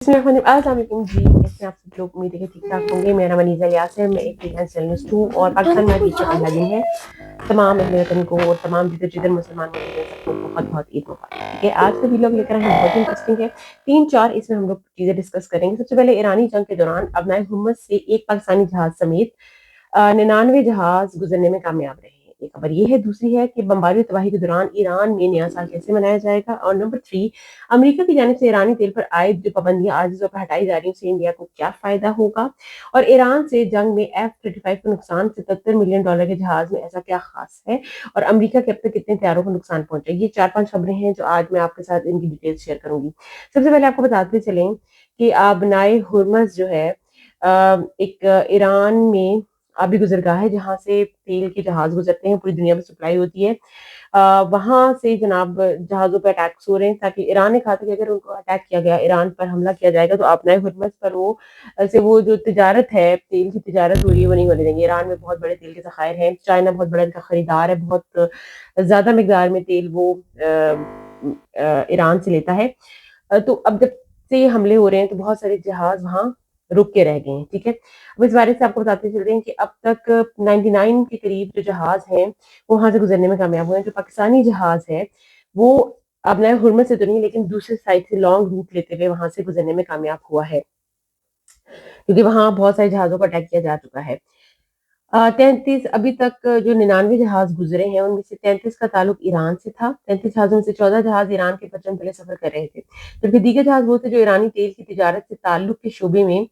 अस्सलाम वालेकुम जी, कैसे हैं आप सब लोग? उम्मीद है कि ठीक-ठाक होंगे। मेरा नाम अनीज़ा इलियास है, मैं एक फ्रीलांस जर्नलिस्ट हूँ और पाकिस्तान में आज ईद का पहला दिन है। तमाम अहले वतन को और तमाम जिधर-जिधर मुसलमान मौजूद हैं सबको बहुत-बहुत ईद मुबारक। ठीक है, आज का व्लॉग लेकर आए हैं बहुत ही इंटरेस्टिंग है। 3-4 इसमें हम लोग चीज़ें डिस्कस करेंगे। सबसे पहले ईरानी जंग के दौरान अबनाए हुर्मुज़ से एक पाकिस्तानी जहाज़ समेत 99 जहाज़ गुजरने में कामयाब रहे हैं। एक खबर ये है, दूसरी है कि बमबारी और तबाही के दौरान ईरान में नया साल कैसे मनाया जाएगा और नंबर 3 अमेरिका की जानिब से ईरानी तेल पर आयद जो पाबंदियां आज पर हटाई जा रही हैं उससे इंडिया को क्या फायदा होगा और ईरान से जंग में F-35 का नुकसान $77 मिलियन के जहाज में ऐसा क्या खास है और अमेरिका के अब तक कितने तैयारों को नुकसान पहुंचा। ये 4-5 खबरें हैं जो आज मैं आपके साथ इनकी डिटेल्स शेयर करूंगी। सबसे पहले आपको बताते चलें कि आबनाए हुर्मुज़ जो है एक ईरान में आबी गुजरगाह है जहाँ से तेल के जहाज गुजरते हैं, पूरी दुनिया में सप्लाई होती है। वहाँ से जनाब जहाज़ों पे अटैक्स हो रहे हैं ताकि ईरान ने कहा था कि अगर उनको अटैक किया गया, ईरान पर हमला किया जाएगा तो आबनाए हुर्मुज़ पर वो जो तिजारत है, तेल की तिजारत हो रही है वो नहीं होने देंगे। ईरान में बहुत बड़े तेल के ज़खायर हैं, चाइना बहुत बड़ा इनका खरीदार है, बहुत ज़्यादा मिकदार में तेल वो ईरान से लेता है। तो अब जब से ये हमले हो रहे हैं तो बहुत सारे जहाज़ वहाँ रुक के रह गए हैं, ठीक है? अब इस बारे से आपको बताते चल रहे हैं कि अब तक 99 के करीब जो जहाज़ हैं, वो वहाँ से गुज़रने में कामयाब हुए हैं। जो पाकिस्तानी जहाज़ है, वो अबनाए हुर्मुज़ से तो नहीं लेकिन दूसरे साइड से लॉन्ग रूट लेते हुए वहाँ से गुज़रने में कामयाब हुआ है, क्योंकि वहाँ बहुत सारे जहाज़ों को अटैक किया जा चुका है। 33 अभी तक जो 99 जहाज़ गुज़रे हैं, उनमें से 33 का ताल्लुक ईरान से था। 33 जहाज़ों में से 14 जहाज़ ईरान के परचम तले सफ़र कर रहे थे, जबकि दीगर जहाज़ वो थे जो ईरानी तेल की तिजारत से ताल्लुक के शोबे में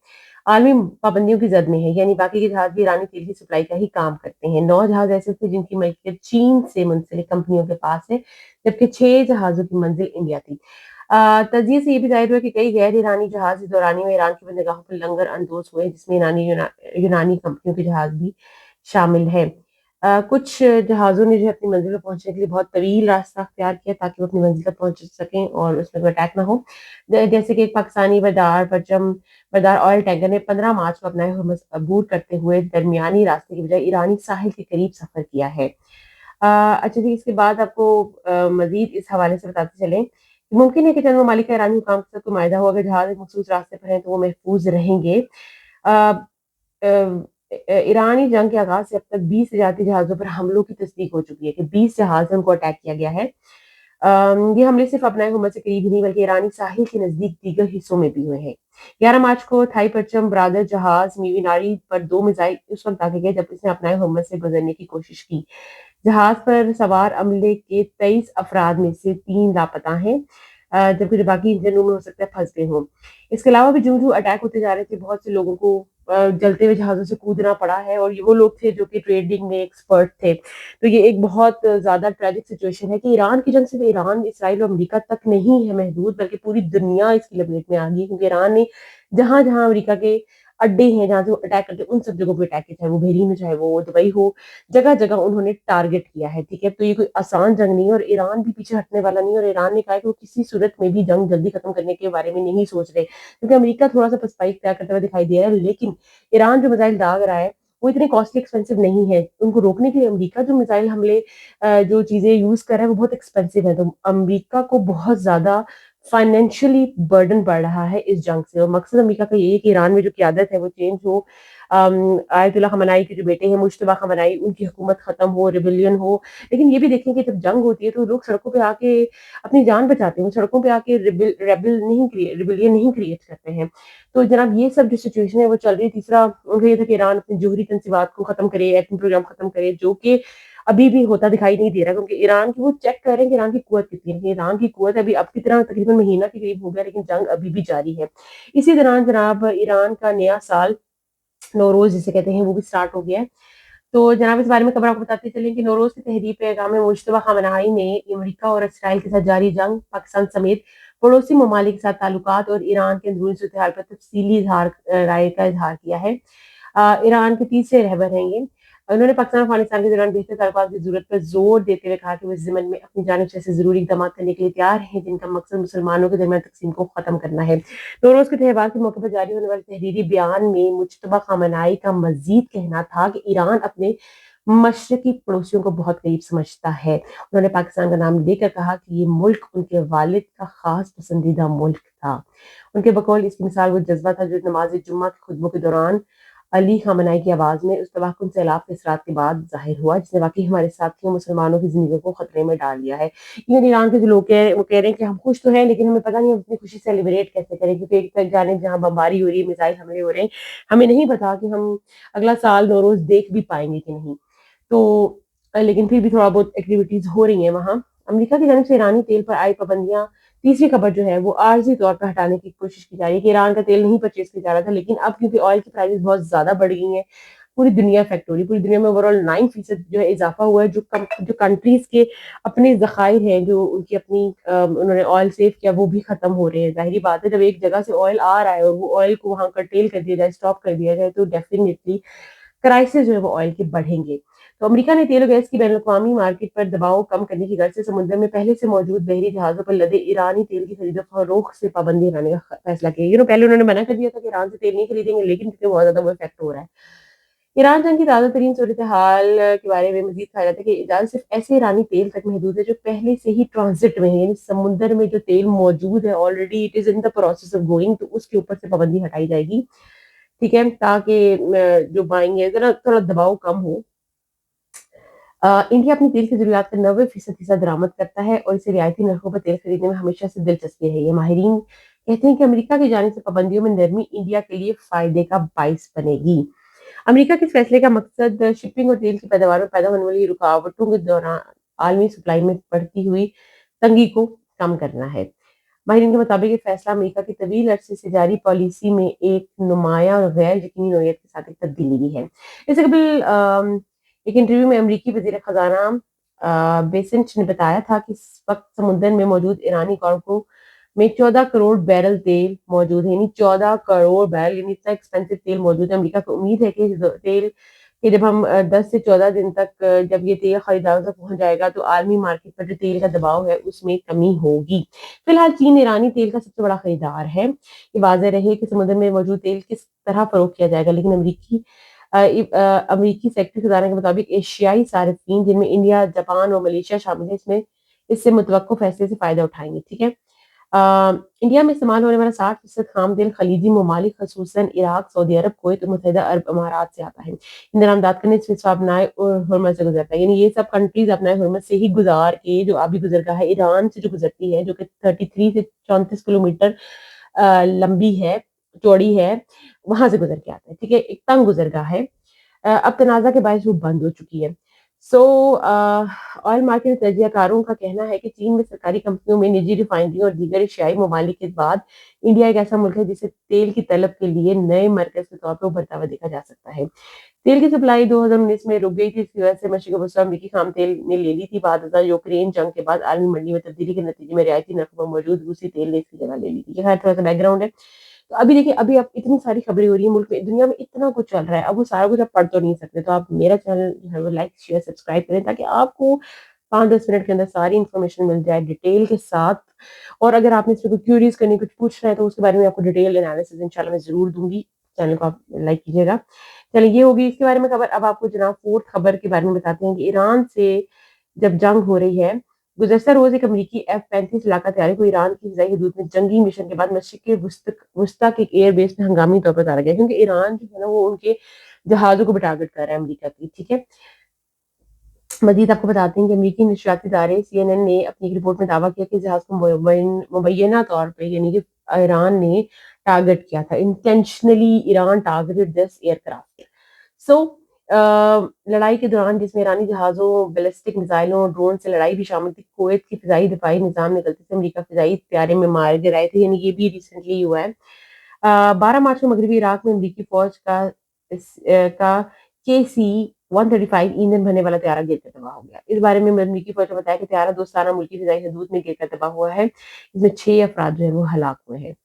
आलमी पाबंदियों की जद में है, यानी बाकी के जहाज़ भी ईरानी तेल की सप्लाई का ही काम करते हैं। 9 जहाज़ ऐसे थे जिनकी मल्कियत चीन से मुंसलिक कंपनियों के पास है, जबकि 6 जहाज़ों की मंजिल इंडिया थी। तजिए से ये भी ज़ाहिर हुआ कि कई गैर ईरानी जहाज़ इस दौरानिए में ईरान की बंदरगाहों पर लंगर अंदोज़ हुए, जिसमें यूनानी कंपनियों के जहाज़ भी शामिल हैं। कुछ जहाज़ों ने जो है अपनी मंज़िल पर पहुँचने के लिए बहुत तवील रास्ता अख्तियार किया ताकि वो अपनी मंज़िल तक पहुँच सकें और उसमें कोई अटैक ना हो। जैसे कि एक पाकिस्तानी बरदार ऑयल टैंकर ने 15 मार्च को अपना हुर्मुज़ अबूर करते हुए दरमियानी रास्ते की बजाय ईरानी साहिल के करीब सफ़र किया है। अच्छा जी, इसके बाद आपको मज़ीद इस हवाले से बताते चलें कि मुमकिन है कि चंद ममालिक का ईरानी हुकाम के साथ कोई माहिदा हो, अगर जहाज़ एक मखसूस रास्ते पर हैं तो वो महफूज़ रहेंगे। अ अ ईरानी जंग के आगाज़ से अब तक 20 तजारती जहाज़ों पर हमलों की तस्दीक हो चुकी है कि 20 जहाज़ हैं उनको अटैक किया गया है। ये हमले सिर्फ अपनाए हुर्मुज़ से करीब ही नहीं बल्कि ईरानी साहिल के नज़दीक दीगर हिस्सों में भी हुए हैं। 11 मार्च को थाई परचम बरादर जहाज़ मीनारी पर 2 मिसाइल उस वक़्त दागे गए जब इसने अपनाए हुर्मुज़ से गुज़रने की कोशिश की। जहाज़ पर सवार अमले के 23 अफराद में से 3 लापता हैं, जबकि जो बाकी इंजन रूम में हो सकता है फँस गए हों। इसके अलावा भी जूं-जूं अटैक होते जा रहे थे, बहुत से लोगों को जलते हुए जहाज़ों से कूदना पड़ा है और ये वो लोग थे जो कि ट्रेडिंग में एक्सपर्ट थे। तो ये एक बहुत ज़्यादा ट्रेजिक सिचुएशन है कि ईरान की जंग सिर्फ ईरान, इसराइल और अमेरिका तक नहीं है महदूद, बल्कि पूरी दुनिया इसकी लपेट में आ गई है, क्योंकि ईरान ने जहाँ-जहाँ अमेरिका के अड्डे हैं, जहाँ से वो अटैक करते हैं, उन सब जगहों पे अटैक किया, चाहे वो बहरीन हो, चाहे वो दुबई हो, जगह-जगह उन्होंने टारगेट किया है, ठीक है? तो ये कोई आसान जंग नहीं है और ईरान भी पीछे हटने वाला नहीं है और ईरान ने कहा है कि वो किसी सूरत में भी जंग जल्दी खत्म करने के बारे में नहीं सोच रहे, क्योंकि अमेरिका थोड़ा-सा पसपाई इख्तियार करता हुआ दिखाई दे रहा है, लेकिन ईरान जो मिसाइल दाग रहा है, वो इतने कॉस्टली एक्सपेंसिव नहीं है। उनको रोकने के लिए अमेरिका जो मिसाइल हमले जो चीज़ें यूज़ कर रहा है, वो बहुत एक्सपेंसिव है, तो अमेरिका को बहुत ज़्यादा फाइनेंशियली बर्डन पड़ रहा है इस जंग से और मकसद अमेरिका का यही है कि ईरान में जो क़यादत है वो चेंज हो। आयतुल्लाह खamenei के जो बेटे हैं मुज्तबा खamenei, उनकी हुकूमत खत्म हो, रिबेलियन हो। लेकिन ये भी देखें कि जब जंग होती है तो लोग सड़कों पे आके अपनी जान बचाते हैं, वो सड़कों पे आके रिबेलियन नहीं क्रिएट करते हैं। तो जनाब ये सब जो सिचुएशन है वो चल रही है। तीसरा उनका ये था कि ईरान अपने जोहरी तंसीबात को खत्म करे, एटमी प्रोग्राम खत्म करे, जो कि अभी भी होता दिखाई नहीं दे रहा, क्योंकि ईरान की वो चेक कर रहे हैं कि ईरान की कुव्वत कितनी है। ईरान की कुव्वत अभी अब की तरह तकरीबन महीना के करीब हो गया, लेकिन जंग अभी भी जारी है। इसी दौरान जनाब ईरान का नया साल नौरोज़ जिसे कहते हैं वो भी स्टार्ट हो गया है। तो जनाब इस बारे में खबर आपको बताते चलें कि नौरोज़ की तहरीर पैगाम में मुज्तबा खamenei ने अमेरिका और इसराइल के साथ जारी जंग, पाकिस्तान समेत पड़ोसी ममालिक के साथ ताल्लुकात और ईरान के अंदरूनी सूरत-ए-हाल पर तफसीली राय का इज़हार किया है। ईरान के तीसरे रहबर हैं ये। उन्होंने पाकिस्तान और अफ़गानिस्तान के दौरान बेहतर ताल्लुकात की ज़रूरत पर ज़ोर देते हुए कहा कि वो इस ज़िमन में अपनी जानिब से ऐसे ज़रूरी इक़दामात करने के लिए तैयार हैं, जिनका मकसद मुसलमानों के दरमियान तक़सीम को ख़त्म करना है। नौरोज़ के त्योहार के मौके पर जारी होने वाले तहरीरी बयान में मुज्तबा खamenei का मज़ीद कहना था कि ईरान अपने मशरकी पड़ोसियों को बहुत करीब समझता है। उन्होंने पाकिस्तान का नाम लेकर कहा कि ये मुल्क उनके वालिद का खास पसंदीदा मुल्क था। उनके बकौल इसकी मिसाल वो जज्बा था जो नमाज जुम्मा की खुतबों के दौरान अली खamenei की आवाज में उस तबाहकुन सैलाब के असरात के बाद जाहिर हुआ, जिसने वाकई हमारे साथियों मुसलमानों की जिंदगी को खतरे में डाल दिया है। इवन ईरान के जो लोग हैं वो कह रहे हैं कि हम खुश तो हैं लेकिन हमें पता नहीं हम अपनी खुशी सेलिब्रेट कैसे करें, क्योंकि एक तरफ जानिब जहाँ बमबारी हो रही है, मिसाइल हमले हो रहे हैं, हमें नहीं पता कि हम अगला साल नौरोज देख भी पाएंगे कि नहीं। तो लेकिन फिर भी थोड़ा बहुत एक्टिविटीज हो रही हैं वहाँ। अमेरिका की जानिब से ईरानी तेल पर आई पाबंदियां, तीसरी खबर जो है वो आर्जी तौर पर हटाने की कोशिश की जा रही है कि ईरान का तेल नहीं परचेज किया जा रहा था, लेकिन अब क्योंकि ऑयल की प्राइसेस बहुत ज्यादा बढ़ गई हैं, पूरी दुनिया इफेक्ट हो रही है। पूरी दुनिया में ओवरऑल 9% जो है इजाफा हुआ है। जो कंट्रीज के अपने जखायर हैं, जो उनकी अपनी उन्होंने ऑयल सेव किया, वो भी खत्म हो रहे हैं। जाहिर बात है, जब एक जगह से ऑयल आ रहा है और वो ऑयल को वहां कर्टेल कर दिया जाए, स्टॉप कर दिया जाए, तो डेफिनेटली प्राइसेस जो है वो ऑयल के बढ़ेंगे। तो अमेरिका ने तेल और गैस की बैनुल-अक़वामी मार्केट पर दबाव कम करने की गर्ज से समुद्र में पहले से मौजूद बहरी जहाजों पर लदे ईरानी तेल की खरीद फरोख्त से पाबंदी लगाने का फैसला किया। पहले उन्होंने मना कर दिया था कि ईरान से तेल नहीं खरीदेंगे, लेकिन क्योंकि बहुत ज्यादा वो इफेक्ट हो रहा है। ईरान जंग की ताज़ा तरीन सूरत हाल के बारे में मजीद कहा जाता है कि इजाजत सिर्फ ऐसे ईरानी तेल तक महदूद है जो पहले से ही ट्रांजिट में है, यानी समुद्र में जो तेल मौजूद है already, it is in the process of going, तो उसके ऊपर से पाबंदी हटाई जाएगी। ठीक है, ताकि जो बाइंग है जरा थोड़ा दबाव कम हो। इंडिया अपनी तेल की ज़रूरियात का 90% हिस्सा दरामद करता है और इसे रियायती नरखों पर तेल खरीदने में हमेशा से दिलचस्पी है। ये माहिरीन कहते हैं कि अमेरिका की जानिब से पाबंदियों में नरमी इंडिया के लिए फायदे का बाइस बनेगी। अमेरिका के इस फैसले का मकसद शिपिंग और तेल की पैदावार में पैदा होने वाली रुकावटों के दौरान आलमी सप्लाई में बढ़ती हुई तंगी को कम करना है। माहिरीन के मुताबिक ये फैसला अमेरिका की तवील अरसे से जारी पॉलिसी में एक नुमाया और गैर यकीनी नोयत के साथ एक तब्दीली भी है। इससे कबल एक इंटरव्यू में अमरीकी वजीर खजाना बेसेंट ने बताया था कि इस वक्त समुद्र में मौजूद ईरानी कार्गो में 14 करोड़ बैरल तेल मौजूद है, यानी 14 करोड़ बैरल, यानी इतना एक्सपेंसिव तेल मौजूद है। अमेरिका को उम्मीद है कि तेल कि जब हम 10 से 14 दिन तक जब ये तेल खरीदारों तक पहुंच जाएगा तो आलमी मार्केट पर जो तेल का दबाव है उसमें कमी होगी। फिलहाल चीन ईरानी तेल का सबसे बड़ा खरीदार है। ये वाज़ेह रहे कि समुद्र में मौजूद तेल किस तरह फरोख्त किया जाएगा, लेकिन अमरीकी सेक्रेटरी खजाना के मुताबिक एशियाई सार्फिन, जिनमें इंडिया, जापान और मलेशिया शामिल है, इसमें इससे मुतवक्को फैसले से फायदा उठाएंगे। ठीक है, इंडिया में इस्तेमाल होने वाला 60% खाम तेल खलीजी ममालिक खसूसन इराक, सऊदी अरब, कुवैत और मुत्तहिदा अरब अमारात से आता है। इन दरामदात करने से अपनाए और हुर्मत से गुजरता है, यानी ये सब कंट्रीज अपनाए हुर्मत से ही गुजार के जो अभी गुजर है, ईरान से जो गुजरती है, जो कि 33 से 34 किलोमीटर लंबी है, चौड़ी है, वहां से गुजर के आता है। ठीक है, एक तंग गुजरगाह है। अब तनाज़ा के बायस वो बंद हो चुकी है। सो ऑयल मार्केट तजियाकारों का कहना है कि चीन में सरकारी कंपनियों में निजी रिफाइनरी और दीगर एशियाई ममालिक के बाद इंडिया एक ऐसा मुल्क है जिसे तेल की तलब के लिए नए मरकज के तौर पर उभरता हुआ देखा जा सकता है। तेल की सप्लाई 2019 में रुक गई थी, इसकी वजह से मशरक़ वसत अमरीकी खाम तेल ने ले ली थी। बाद यूक्रेन जंग के बाद आलमी मंडी में तब्दीली के नतीजे में रियायती नरखों पर मौजूद रूसी तेल ने इसकी जगह ले ली थी। ये खैर थोड़ा सा बैकग्राउंड है। तो अभी देखिए, अभी अब इतनी सारी खबरें हो रही है मुल्क में, दुनिया में इतना कुछ चल रहा है, अब वो सारा कुछ आप पढ़ तो नहीं सकते, तो आप मेरा चैनल जो है वो लाइक शेयर सब्सक्राइब करें ताकि आपको 5-10 मिनट के अंदर सारी इन्फॉर्मेशन मिल जाए डिटेल के साथ। और अगर आपने इसमें कोई क्यूरीज करनी, कुछ पूछना है, तो उसके बारे में आपको डिटेल एनालिसिस इंशाल्लाह मैं जरूर दूंगी। चैनल को आप लाइक कीजिएगा। चलिए, ये होगी इसके बारे में खबर। अब आपको जनाब फोर्थ खबर के बारे में बताते हैं कि ईरान से जब जंग हो रही है, गुज़श्ता रोज एक अमरीकी F-35 इलाका तैयारी को ईरान की फ़िज़ाई हदूद में जंगी मिशन के बाद मशरिक़ वुस्ता के एक एयरबेस में हंगामी तौर पर उतारा गया, क्योंकि ईरान जो है ना वो उनके जहाज़ों को भी टारगेट कर रहा है अमरीका की। ठीक है, मजीद आपको बताते हैं कि अमरीकी नशरियाती इदारे CNN ने अपनी एक रिपोर्ट में दावा किया कि जहाज को मुबैना तौर पर, यानी कि ईरान ने टारगेट किया था। Intentionally Iran targeted this aircraft. So लड़ाई के दौरान जिसमें ईरानी जहाज़ों, बैलिस्टिक मिसाइलों और ड्रोन से लड़ाई भी शामिल थी, कुवैत की फ़िज़ाई दिफाई निज़ाम ने गलती से अमरीका फ़िज़ाई तैयारे में मारे गिराए थे, यानी ये भी रिसेंटली हुआ है। 12 मार्च को मगरबी इराक में अमरीकी फौज का KC-135 ईंधन भरने वाला तैयारा गिरकर तबाह हो गया। इस बारे में अमरीकी फौज ने बताया कि तैयारा दोस्ताना मुल्की फ़िज़ाई हदूद में गिरकर तबाह हुआ है। इसमें 6 अफराद जो है वो हलाक हुए हैं।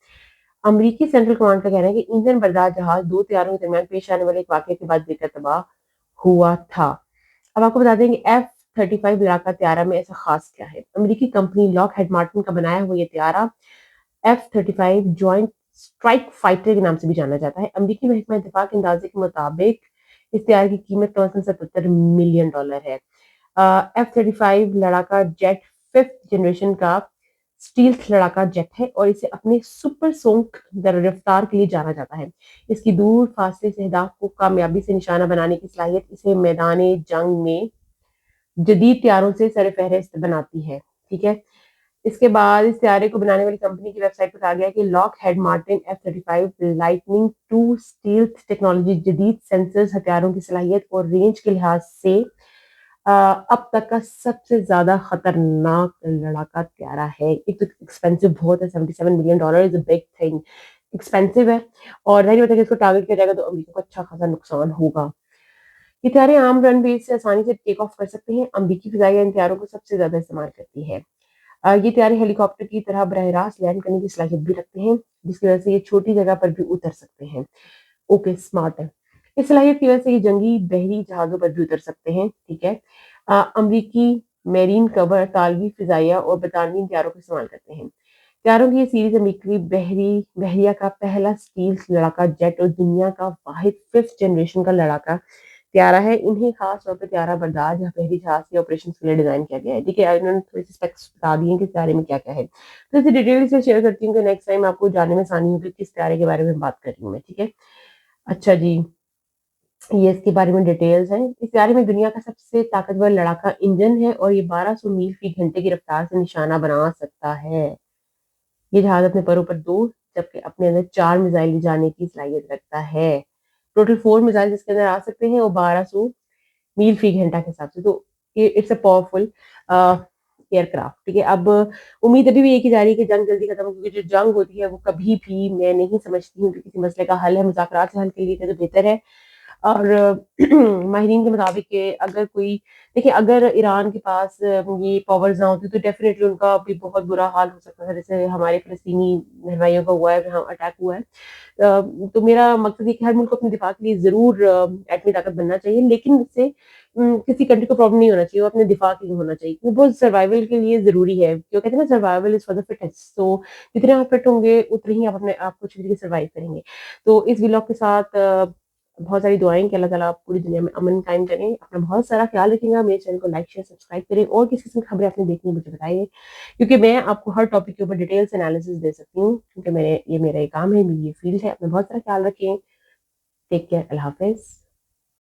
अमरीकी सेंट्रल कमांड का कहना है कि ईंधन बर्दार जहाज 2 तैयारों के दरमियान पेश आने वाले एक वाक़ये के बाद गिरकर तबाह हुआ था। अब आपको बता दें कि F-35 लड़ाका तैयारा में ऐसा खास क्या है। अमेरिकी कंपनी लॉकहीड मार्टिन का बनाया हुआ ये तैयारा F-35 जॉइंट स्ट्राइक फाइटर के नाम से भी जाना जाता है। अमेरिकी महकमा दिफा के अंदाजे के मुताबिक इस तैयार की कीमत कम से कम $77 मिलियन है। F-35 लड़ाका जेट 5th जनरेशन का स्टील्थ लड़ाका जेट है और इसे अपने सुपरसोनिक रफ्तार के लिए जाना जाता है। इसकी दूर फासले से अहदाफ को कामयाबी से निशाना बनाने की सलाहियत इसे मैदान जंग में जदीद तैयारों से सरफहरिस्त बनाती है। ठीक है, इसके बाद इस तैयारे को बनाने वाली कंपनी की वेबसाइट पर कहा गया कि Lockheed Martin F-35 lightning 2 stealth technology जदीद सेंसर्स, हथियारों की सलाहियत और रेंज के लिहाज से अब तक का सबसे ज्यादा खतरनाक लड़ाका तैयारा है। एक तो एक्सपेंसिव बहुत है, $77 million is a big thing, expensive है और नहीं पता कि इसको टारगेट किया जाएगा तो अमेरिका को अच्छा खासा नुकसान होगा। ये तैयारे आम रनवेज से आसानी से टेक ऑफ कर सकते हैं। अमेरिकी फिजाइया इन तैयारों को सबसे ज्यादा इस्तेमाल करती है। ये तैयारे हेलीकॉप्टर की तरह बरह रास्त लैंड करने की सलाहियत भी रखते हैं, जिसकी वजह से ये छोटी जगह पर भी उतर सकते हैं। ओके, स्मार्ट है। इस सलाहियत की वजह से ये जंगी बहरी जहाजों पर भी उतर सकते हैं। ठीक है, अमरीकी मेरीन कवर तालवी फिजाइया और बरतानवी तैयारों को इस्तेमाल करते हैं। तैयारों की ये सीरीज अमेरिकी बहरिया का पहला स्टील लड़ाका जेट और दुनिया का वाहिद 5th जनरेशन का लड़ाका तैयारा है। इन्हें खास तौर पर तैयारा बरदार या बहरी जहाज के ऑपरेशन के लिए डिजाइन किया गया है। ठीक है, इन्होंने थोड़ी सी स्पेक्स बता दिए कि तैयारे में क्या क्या है, तो इसे डिटेल से शेयर करती हूँ कि नेक्स्ट टाइम आपको जानने में आसानी होगी किस तैयारे के बारे में बात कर रही हूँ मैं। ठीक है, अच्छा जी, ये इसके बारे में डिटेल्स हैं। इस तैयारी में दुनिया का सबसे ताकतवर लड़ाका इंजन है और ये 1200 मील फी घंटे की रफ्तार से निशाना बना सकता है। ये जहाज अपने परों पर 2 जबकि अपने अंदर 4 मिसाइल ले जाने की सलाहियत रखता है। टोटल 4 मिसाइल जिसके अंदर आ सकते हैं वो 1200 मील फी घंटा के हिसाब से, तो ये इट्स अ पावरफुल एयरक्राफ्ट। ठीक है, अब उम्मीद अभी भी ये की जा रही है कि जंग जल्दी खत्म हो, क्योंकि जो जंग होती है वो कभी भी मैं नहीं समझती हूँ कि किसी मसले का हल है, मुज़ाकरात से हल के लिए तो बेहतर है। और माहिरीन के मुताबिक कि अगर कोई, देखिए अगर ईरान के पास ये पावर्स ना होती तो डेफिनेटली उनका भी बहुत बुरा हाल हो सकता था, जैसे हमारे फ़लस्तीनी भाइयों का हुआ है, जहाँ अटैक हुआ है। तो मेरा मकसद ये कि हर मुल्क को अपने दिफा के लिए ज़रूर एटमी ताकत बनना चाहिए, लेकिन इससे किसी कंट्री को प्रॉब्लम नहीं होना चाहिए, वो अपने दिफा के लिए होना चाहिए, क्योंकि वो सर्वाइवल के लिए ज़रूरी है। क्यों कहते हैं ना, survival is for the fittest. तो जितने आप फिट होंगे उतने ही आप अपने आप को अच्छी तरीके से सर्वाइव करेंगे। तो इस व्लॉग के साथ बहुत सारी दुआएं कि अल्लाह ताला आप पूरी दुनिया में अमन कायम करें। अपना बहुत सारा ख्याल रखिएगा। मेरे चैनल को लाइक शेयर सब्सक्राइब करें और किस किस्म की खबरें आपने देखनी है मुझे बताइए, क्योंकि मैं आपको हर टॉपिक के ऊपर डिटेल से एनालिसिस दे सकती हूँ, क्योंकि मेरा ये काम है, मेरी ये फील्ड है। अपना बहुत सारा ख्याल रखें। टेक केयर, अल्लाह हाफिज।